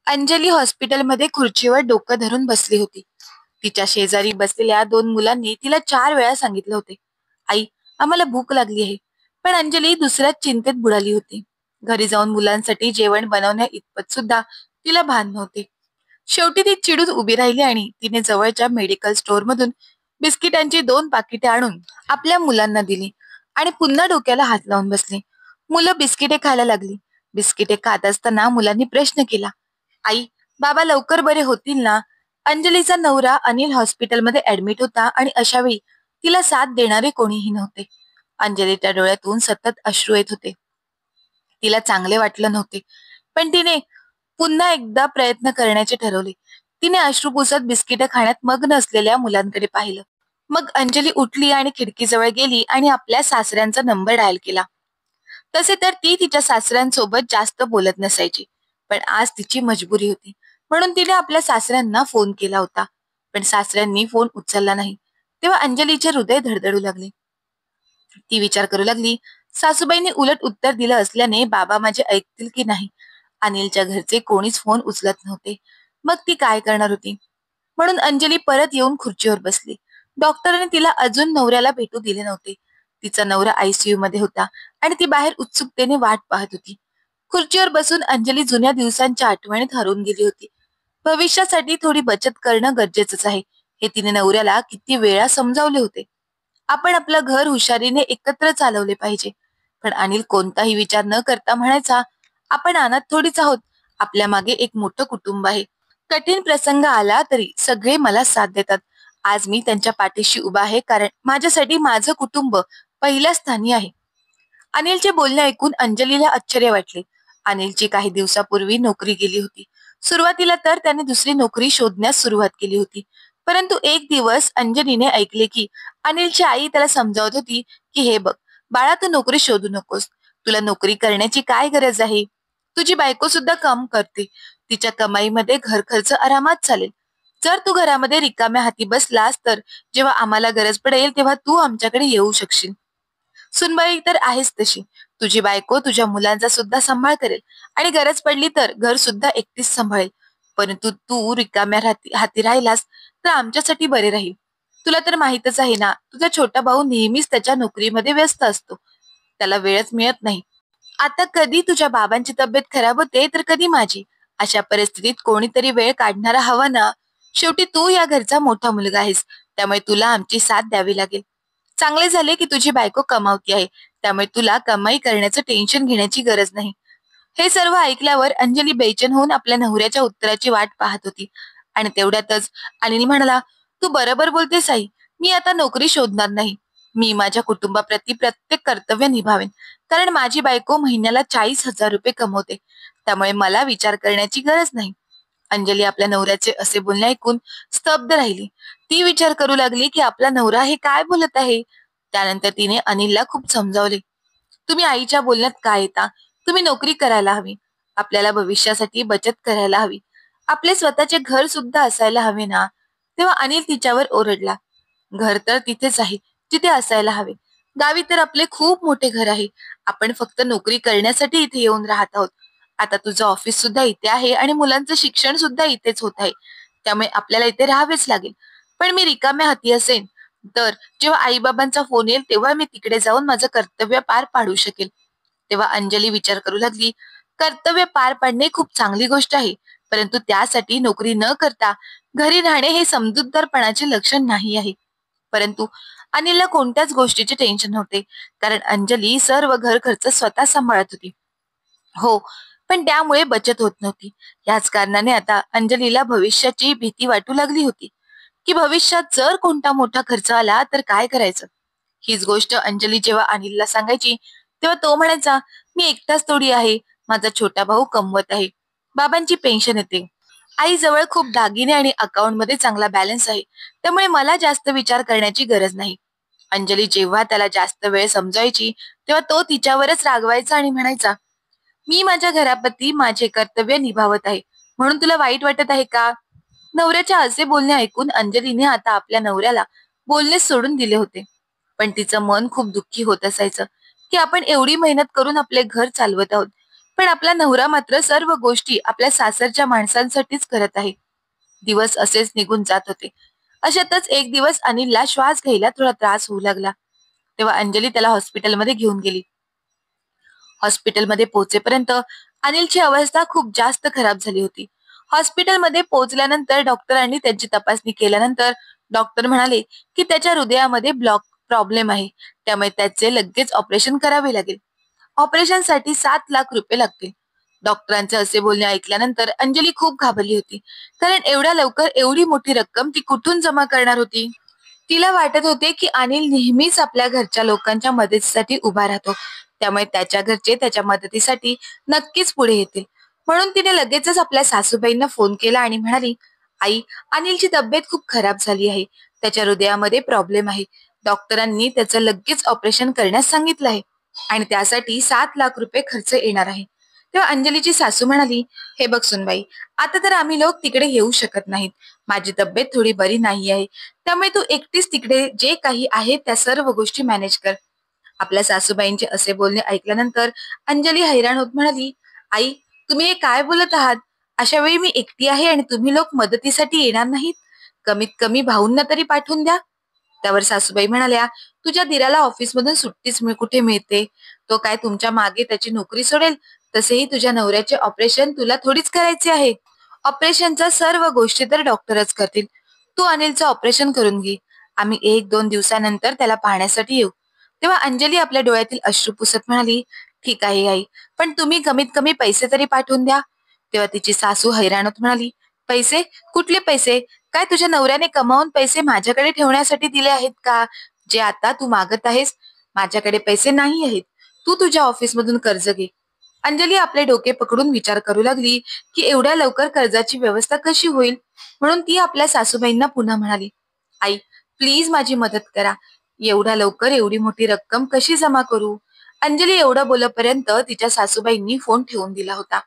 अंजली हॉस्पिटलमध्ये खुर्चीवर डोकं धरून बसली होती. तिच्या शेजारी बसलेल्या दोन मुलांनी तिला 4 वेळा सांगितलं होते, आई, आम्हाला भूक लागली आहे. पण अंजली दुसऱ्याच चिंतेत बुडाली होती. घरी जाऊन मुलांसाठी जेवण बनवण्या इतपत सुद्धा तिला भान नव्हते. शेवटी ती चिडून उभी राहिली आणि तिने जवळच्या मेडिकल स्टोअर मधून बिस्किटांची 2 पाकिटे आणून आपल्या मुलांना दिली आणि पुन्हा डोक्याला हात लावून बसली. मुलं बिस्किटे खायला लागली. बिस्किटे खात असताना मुलांनी प्रश्न केला, आई, बाबा लवकर बरे होतील ना? अंजलीचा नवरा अनिल हॉस्पिटलमध्ये ऍडमिट होता आणि अशावेळी तिला साथ देणारे कोणीही नव्हते. अंजलीच्या डोळ्यातून सतत अश्रू येत होते. तिला चांगले वाटलं नव्हते, पण तिने पुन्हा एकदा प्रयत्न करण्याचे ठरवले. तिने अश्रू पुसत बिस्किटं खाण्यात मग्न असलेल्या मुलांकडे पाहिलं. मग अंजली उठली आणि खिडकीजवळ गेली आणि आपल्या सासऱ्यांचा नंबर डायल केला. तसे तर ती तिच्या सासऱ्यांसोबत जास्त बोलत नसायची, पण आज तिची मजबुरी होती म्हणून तिने आपल्या सासऱ्यांना फोन केला होता. पण सासऱ्यांनी फोन उचलला नाही. तेव्हा अंजलीचे हृदय धडधडू लागले. ती विचार करू लागली, सासूबाईंनी उलट उत्तर दिलं असल्याने बाबा माझे ऐकतील की नाही. अनिलच्या घरचे कोणीच फोन उचलत नव्हते. मग ती काय करणार होती? म्हणून अंजली परत येऊन खुर्चीवर बसली. डॉक्टरांनी तिला अजून नवऱ्याला भेटू दिले नव्हते. तिचा नवरा आयसीयू मध्ये होता आणि ती बाहेर उत्सुकतेने वाट पाहत होती. खुर्चीवर बसून अंजली जुन्या दिवसांच्या आठवणीत हरवून गेली होती. भविष्यासाठी थोडी बचत करणं गरजेचंच आहे, हे तिने नवऱ्याला किती वेळा समजावले होते. आपण आपलं घर हुशारीने एकत्र चालवले पाहिजे. पण अनिल कोणताही विचार न करता म्हणायचा, आपण अनाथ थोडीच आहोत, आपल्या मागे एक मोठं कुटुंब आहे. कठीण प्रसंग आला तरी सगळे मला साथ देतात. आज मी त्यांच्या पाठीशी उभा आहे कारण माझ्यासाठी माझं कुटुंब पहिल्या स्थानी आहे. अनिलचे बोलणे ऐकून अंजलीला आश्चर्य वाटले. अनिलची काही दिवसापूर्वी नोकरी गेली होती. सुरुवातीला तर त्याने दुसरी नोकरी शोधण्यास सुरुवात केली होती. परंतु एक दिवस अंजलीने ऐकले की अनिलची आई त्याला समजावत होती की हे बघ बाळा, तू नोकरी शोधू नकोस. तुला नोकरी करण्याची काय गरज आहे? तुझी बायको सुद्धा काम करते. तिच्या कमाईमध्ये घर खर्च आरामात चालेल. जर तू घरामध्ये रिकाम्या हाती बसलास तर जेव्हा आम्हाला गरज पडेल तेव्हा तू आमच्याकडे येऊ शकशील. सुनबाई तर आहेच तशी. तुझी बायको तुझ्या मुलांचा सुद्धा सांभाळ करेल आणि गरज पडली तर घर सुद्धा एकटीच सांभाळेल. परंतु तू रिकाम्या हाती राहिलास तर आमच्यासाठी बरे राहील. तुला तर माहीतच आहे ना, तुझा छोटा भाऊ नेहमीच त्याच्या नोकरीमध्ये व्यस्त असतो. त्याला वेळच मिळत नाही. आता कधी तुझ्या बाबांची तब्येत खराब होते तर कधी माझी. अशा परिस्थितीत कोणीतरी वेळ काढणारा हवा ना. शेवटी तू या घरचा मोठा मुलगा आहेस, त्यामुळे तुला आमची साथ द्यावी लागेल. चांगले झाले की तुझी बायको कमावती आहे, त्यामुळे तुला कमाई करण्याचं टेन्शन घेण्याची गरज नाही. हे सर्व ऐकल्यावर अंजली बेचैन होऊन आपल्या नवऱ्याच्या उत्तराची वाट पाहत होती. आणि तेवढ्यातच अनिल म्हणाला, तू बरोबर बोलतेस आई. मी आता नोकरी शोधणार नाही. मी माझ्या कुटुंबाप्रती प्रत्येक कर्तव्य निभावेन. कारण माझी बायको महिन्याला 40,000 रुपये कमवते. त्यामुळे मला विचार करण्याची गरज नाही. अंजली आपल्या नवऱ्याचे असे बोलणे ऐकून स्तब्ध राहिली. ती विचार करू लागली की आपला नवरा हे काय बोलत आहे. त्यानंतर तिने अनिलला खूप समजावले. तुम्ही आईच्या बोलण्यात काय येता? तुम्ही नोकरी करायला हवी. आपल्याला भविष्यासाठी बचत करायला हवी. आपले स्वतःचे घर सुद्धा असायला हवे ना. तेव्हा अनिल तिच्यावर ओरडला. घर तर तिथेच आहे जिथे असायला हवे. गावी तर आपले खूप मोठे घर आहे. आपण फक्त नोकरी करण्यासाठी इथे येऊन राहत आहोत. आता तुझं ऑफिस सुद्धा इथे आहे आणि मुलांचं शिक्षण सुद्धा इथेच होत आहे. त्यामुळे आपल्याला इथे राहावेच लागेल. पण मी रिकाम्या हाती असेन तर जेव्हा आईबाबांचा फोन येईल तेव्हा मी तिकडे जाऊन माझं कर्तव्य पार पाडू शकेल. तेव्हा अंजली विचार करू लागली, कर्तव्य पार पाडणे खूप चांगली गोष्ट आहे, परंतु त्यासाठी नोकरी न करता घरी राहणे हे समजूतदारपणाचे लक्षण नाही आहे. परंतु अनिलला कोणत्याच गोष्टीचे टेन्शन नव्हते, कारण अंजली सर्व घर खर्च स्वतः सांभाळत होती. हो, पण त्यामुळे बचत होत नव्हती. याच कारणाने आता अंजलीला भविष्याची भीती वाटू लागली होती, की भविष्यात जर कोणता मोठा खर्च आला तर काय करायचं. हीच गोष्ट अंजली जेव्हा अनिलला सांगायची तेव्हा तो म्हणायचा, मी एकटाच थोडी आहे. माझा छोटा भाऊ कमवत आहे. बाबांची पेन्शन येते. आई जवळ खूप दागिने आणि अकाउंट मध्ये चांगला बॅलन्स आहे. त्यामुळे मला जास्त विचार करण्याची गरज नाही. अंजली जेव्हा त्याला जास्त वेळ समजायची तेव्हा तो तिच्यावरच रागवायचा आणि म्हणायचा, मी माझ्या घराप्रती माझे कर्तव्य निभावत आहे, म्हणून तुला वाईट वाटत आहे का? नवऱ्याच्या असे बोलणे ऐकून अंजलीने आता आपल्या नवऱ्याला बोलणे सोडून दिले होते. पण तिचं मन खूप दुःखी होत असायचं की आपण एवढी मेहनत करून आपले घर चालवत आहोत. पण आपला नवरा मात्र सर्व गोष्टी आपल्या सासरच्या माणसांसाठीच करत आहे. दिवस असेच निघून जात होते. अशातच एक दिवस अनिलला श्वास घ्यायला थोडा त्रास होऊ लागला. तेव्हा अंजली त्याला हॉस्पिटलमध्ये घेऊन गेली. हॉस्पिटलमध्ये पोहोचेपर्यंत अनिलची अवस्था खूप जास्त खराब झाली होती. हॉस्पिटलमध्ये पोहोचल्यानंतर डॉक्टरांनी त्यांची तपासणी केल्यानंतर डॉक्टर म्हणाले की त्याच्या हृदयामध्ये ब्लॉक प्रॉब्लेम आहे, त्यामुळे त्याचे लगेच ऑपरेशन करावे लागेल. ऑपरेशनसाठी 7 लाख रुपये लागतील. डॉक्टरांचे असे बोलणे ऐकल्यानंतर अंजली खूप घाबरली होती, कारण एवढ्या लवकर एवढी मोठी रक्कम ती कुठून जमा करणार होती. तिला वाटत होते की अनिल नेहमीच आपल्या घरच्या लोकांच्या मदतीसाठी उभा राहतो, त्यामुळे त्याच्या घरचे त्याच्या मदतीसाठी नक्कीच पुढे येतील. म्हणून तिने लगेचच आपल्या सासूबाईंना फोन केला आणि म्हणाली, आई, अनिलची तब्येत खूप खराब झाली आहे. त्याच्या हृदयामध्ये प्रॉब्लेम आहे. डॉक्टरांनी त्याचं लगेच ऑपरेशन करण्यास सांगितलं आहे आणि त्यासाठी 7 लाख रुपये खर्च येणार आहे. तेव्हा अंजलीची सासू म्हणाली, हे बघ सुनबाई, आता तर आम्ही लोक तिकडे येऊ शकत नाहीत. माझी तब्येत थोडी बरी नाही आहे, त्यामुळे तू एकटीच तिकडे जे काही आहे त्या सर्व गोष्टी मॅनेज कर. आपल्या सासूबाईंचे असे बोलणे ऐकल्यानंतर अंजली हैराण होत म्हणाली, आई, तुम्ही हे काय बोलत आहात? अशा वेळी मी एकटी आहे आणि तुम्ही लोक मदतीसाठी येणार नाहीत? कमीत कमी भाऊंना तरी पाठवून द्या. त्यावर सासूबाई म्हणाल्या, तुझ्या दिराला ऑफिसमधून सुट्टीच कुठे मिळते? तो काय तुमच्या मागे त्याची नोकरी सोडेल? तसेही तुझ्या नवऱ्याचे ऑपरेशन तुला थोडीच करायचे आहे. ऑपरेशनच्या सर्व गोष्टी तर डॉक्टरच करतील. तू अनिलचं ऑपरेशन करून घे. आम्ही 1-2 दिवसानंतर त्याला पाहण्यासाठी येऊ. तेव्हा अंजली आपल्या डोळ्यातील अश्रू पुसत म्हणाली, ठीक आहे आई, पण तुम्ही कमीत कमी पैसे तरी पाठवून द्या. तेव्हा तिची सासू हैराण होत म्हणाली, पैसे? कुठले पैसे? काय तुझ्या नवऱ्याने कमावून पैसे माझ्याकडे ठेवण्यासाठी दिले आहेत का, जे आता तू मागत आहेस? माझ्याकडे पैसे नाही आहेत. तू तुझ्या ऑफिसमधून कर्ज घे. अंजली आपले डोके पकडून विचार करू लागली की एवढ्या लवकर कर्जाची व्यवस्था कशी होईल. म्हणून ती आपल्या सासूबाईंना पुन्हा म्हणाली, आई, प्लीज माझी मदत करा. एवढ्या लवकर एवढी मोठी रक्कम कशी जमा करू? अंजली एवढं बोलपर्यंत तिच्या सासूबाईंनी फोन ठेवून दिला होता.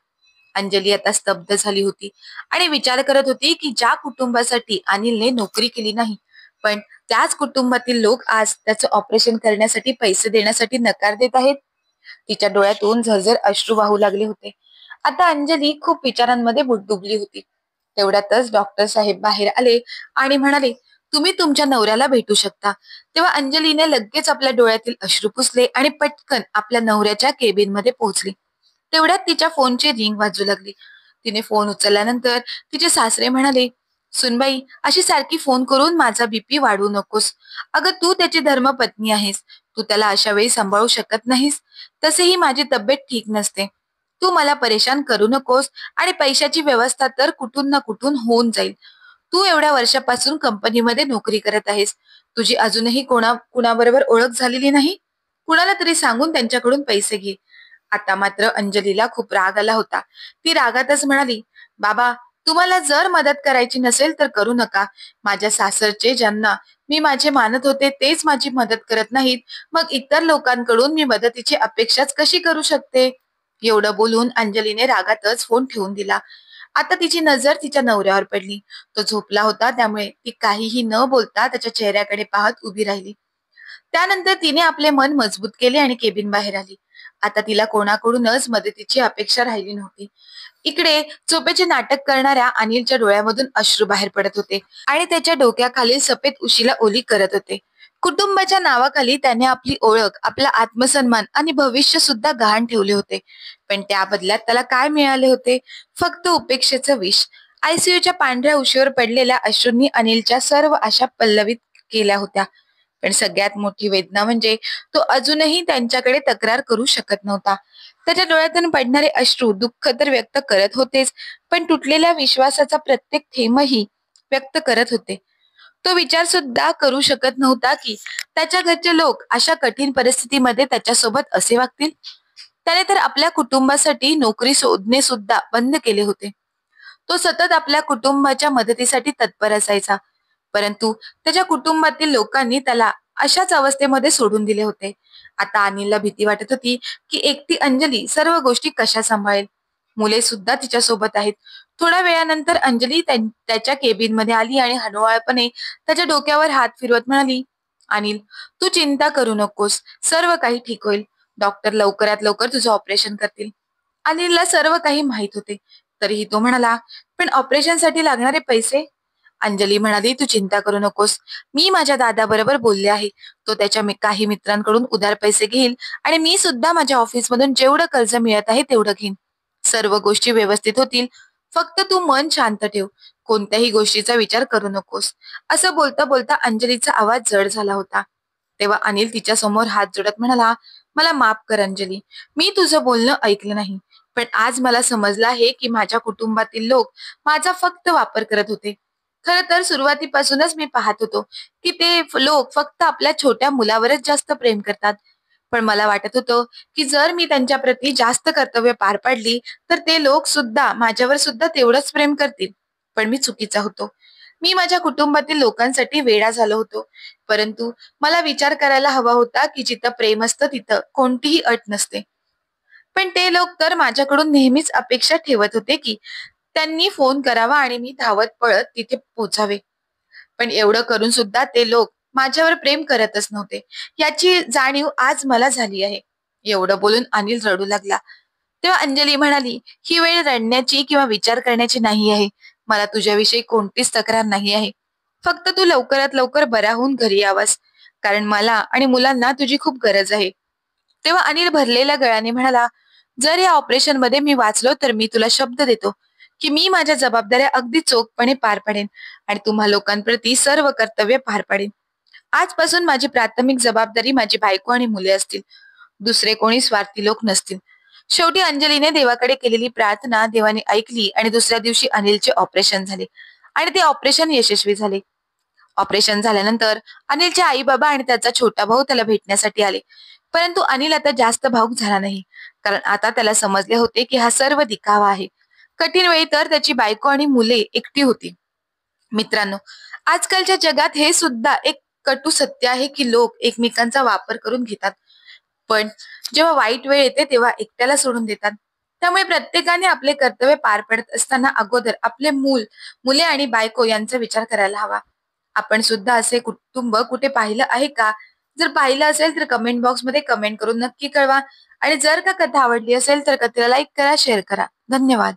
अंजली आता स्तब्ध झाली होती आणि विचार करत होती की ज्या कुटुंबासाठी अनिलने नोकरी केली नाही, पण त्याच कुटुंबातील लोक आज त्याचं ऑपरेशन करण्यासाठी पैसे देण्यासाठी नकार देत आहेत. तिच्या डोळ्यातून झरझर अश्रू वाहू लागले होते. आता अंजली खूप विचारांमध्ये डुबली होती. तेवढ्यातच डॉक्टर साहेब बाहेर आले आणि म्हणाले, तुम्ही तुमच्या नवऱ्याला भेटू शकता. तेव्हा अंजलीने लगेच आपल्या डोळ्यातील अश्रू पुसले आणि पटकन आपल्या नवऱ्याच्या केबिन मध्ये पोहोचली. तेवढ्यात तिच्या फोनची रिंग वाजू लागली. तिने फोन उचलल्यानंतर तिचे सासरे म्हणाले, सुनबाई, अशी सारखी फोन करून माझा बीपी वाढवू नकोस. अगं, तू त्याची धर्मपत्नी आहेस. तू त्याला अशा वेळी सांभाळू शकत नाहीस. तसेही माझी तब्येत ठीक नसते. तू मला परेशान करू नकोस आणि पैशाची व्यवस्था तर कुठून ना कुठून होऊन जाईल. तू एवढ्या वर्षापासून कंपनीमध्ये नोकरी करत आहेस. तुझी अजूनही कुणाबरोबर ओळख झालेली नाही? कुणाला तरी सांगून त्यांच्याकडून पैसे घे. आता मात्र अंजलीला खूप राग आला होता. ती रागातच म्हणाली, बाबा, तुम्हाला जर मदत करायची नसेल तर करू नका. माझ्या सासरचे ज्यांना मी माझे मानत होते तेच माझी मदत करत नाहीत, मग इतर लोकांकडून मी मदतीची अपेक्षाच कशी करू शकते? एवढं बोलून अंजलीने रागातच फोन ठेवून दिला. आता तिची नजर तिच्या नवऱ्यावर पडली. तो झोपला होता, त्यामुळे ती काहीही न बोलता त्याच्या चेहऱ्याकडे पाहत उभी राहिली. त्यानंतर तिने आपले मन मजबूत केले आणि केबिन बाहेर आली. आता तिला कोणाकडूनच मदतीची अपेक्षा राहिली नव्हती. इकडे झोपेचे नाटक करणाऱ्या अनिलच्या डोळ्यामधून अश्रू बाहेर पडत होते आणि त्याच्या डोक्याखालील सफेद उशीला ओली करत होते. कुटुंबाच्या नावाखाली त्याने आपली ओळख, आपला आत्मसन्मान आणि भविष्य सुद्धा गहाण ठेवले होते. पण त्या बदल्यात त्याला काय मिळाले होते? फक्त उपेक्षेचं विष. आयसीयूच्या पांढऱ्या उशीवर पडलेल्या अश्रूंनी अनिलच्या सर्व आशा पल्लवित केल्या होत्या. पण सगळ्यात मोठी वेदना म्हणजे तो अजूनही त्यांच्याकडे तक्रार करू शकत नव्हता. त्याच्या डोळ्यातून पडणारे अश्रू दुःख तर व्यक्त करत होतेच, पण तुटलेल्या विश्वासाचा प्रत्येक थेंबही व्यक्त करत होते. तो विचार सुद्धा करू शकत नव्हता की त्याच्या घरचे लोक अशा कठीण परिस्थितीमध्ये त्याच्यासोबत असे वागतील. त्याने तर आपल्या कुटुंबासाठी नोकरी शोधणे सुद्धा बंद केले होते. तो सतत आपल्या कुटुंबाच्या मदतीसाठी तत्पर असायचा, परंतु त्याच्या कुटुंबातील लोकांनी त्याला अशाच अवस्थेमध्ये सोडून दिले होते. आता अनिलला भीती वाटत होती की एकटी अंजली सर्व गोष्टी कशा सांभाळेल. मुले सुद्धा तिच्या सोबत आहेत. थोड्या वेळानंतर अंजली त्याच्या केबिन मध्ये आली आणि हळूवारपणे त्याच्या डोक्यावर हात फिरवत म्हणाली, अनिल, तू चिंता करू नकोस. सर्व काही ठीक होईल. डॉक्टर लवकरात लवकर तुझं ऑपरेशन करतील. अनिलला सर्व काही माहित होते. तरीही तो म्हणाला, पण ऑपरेशनसाठी लागणारे पैसे? अंजली म्हणाली, तू चिंता करू नकोस. मी माझ्या दादाबरोबर बोलले आहे. तो त्याच्या काही मित्रांकडून उधार पैसे घेईल आणि मी सुद्धा माझ्या ऑफिसमधून जेवढं कर्ज मिळत आहे तेवढं घेईन. सर्व गोष्टी व्यवस्थित होतील. फक्त तू मन शांत ठेव. कोणत्याही गोष्टीचा विचार करू नकोस. असं बोलता बोलता अंजलीचा आवाज जड झाला होता. तेव्हा अनिल तिच्या समोर हात जोडत म्हणाला, मला माफ कर अंजली. मी तुझं बोलणं ऐकलं नाही. पण आज मला समजलं आहे की माझ्या कुटुंबातील लोक माझा फक्त वापर करत होते. खरं तर सुरुवातीपासूनच मी पाहत होतो की ते लोक फक्त आपल्या छोट्या मुलावरच जास्त प्रेम करतात. पण मला वाटत होतं की जर मी त्यांच्या प्रती जास्त कर्तव्य पार पाडली तर ते लोक सुद्धा माझ्यावर सुद्धा तेवढंच प्रेम करतील. पण मी चुकीचा होतो. मी माझ्या कुटुंबातील लोकांसाठी वेडा झालो होतो. परंतु मला विचार करायला हवा होता की जिथं प्रेम असतं तिथं कोणतीही अट नसते. पण ते लोक तर माझ्याकडून नेहमीच अपेक्षा ठेवत होते की त्यांनी फोन करावा आणि मी धावत पळत तिथे पोहोचावे. पण एवढं करून सुद्धा ते लोक माझ्यावर प्रेम करतच नव्हते. याची जाणीव आज मला झाली आहे. एवढं बोलून अनिल रडू लागला. तेव्हा अंजली म्हणाली, ही वेळ रडण्याची किंवा विचार करण्याची नाही आहे. मला तुझ्याविषयी कोणतीच तक्रार नाही आहे. फक्त तू लवकरात लवकर बरा होऊन घरी यावास, कारण मला आणि मुलांना तुझी खूप गरज आहे. तेव्हा अनिल भरलेल्या गळ्याने म्हणाला, जर या ऑपरेशन मध्ये मी वाचलो तर मी तुला शब्द देतो की मी माझ्या जबाबदाऱ्या अगदी चोखपणे पार पाडेन आणि तुम्हा लोकांप्रती सर्व कर्तव्य पार पाडेन. आजपासून माझी प्राथमिक जबाबदारी माझी बायको आणि मुले असतील. दुसरे कोणी स्वार्थी लोक नसतील. शेवटी अंजलीने देवाकडे केलेली प्रार्थना देवाने ऐकली आणि दुसऱ्या दिवशी अनिलचे ऑपरेशन झाले आणि ते ऑपरेशन यशस्वी झाले. ऑपरेशन झाल्यानंतर अनिलचे आई बाबा आणि त्याचा छोटा भाऊ त्याला भेटण्यासाठी आले. परंतु अनिल आता जास्त भावूक झाला नाही, कारण आता त्याला समजले होते की हा सर्व दिखावा आहे. कठीण वेळी तर त्याची बायको आणि मुले एकटी होती. मित्रांनो, आजकालच्या जगात हे सुद्धा एक कटू सत्य आहे की लोक एकमेकांचा वापर करून घेतात, पण जेव्हा वाईट वेळ येते तेव्हा एकट्याला सोडून देतात. त्यामुळे प्रत्येकाने आपले कर्तव्य पार पडत असताना अगोदर आपले मुले आणि बायको यांचा विचार करायला हवा. आपण सुद्धा असे कुटुंब कुठे पाहिलं आहे का? जर पाहिलं असेल तर कमेंट बॉक्स मध्ये कमेंट करून नक्की कळवा. आणि जर का कथा आवडली असेल तर कथेला लाईक करा, शेअर करा. धन्यवाद.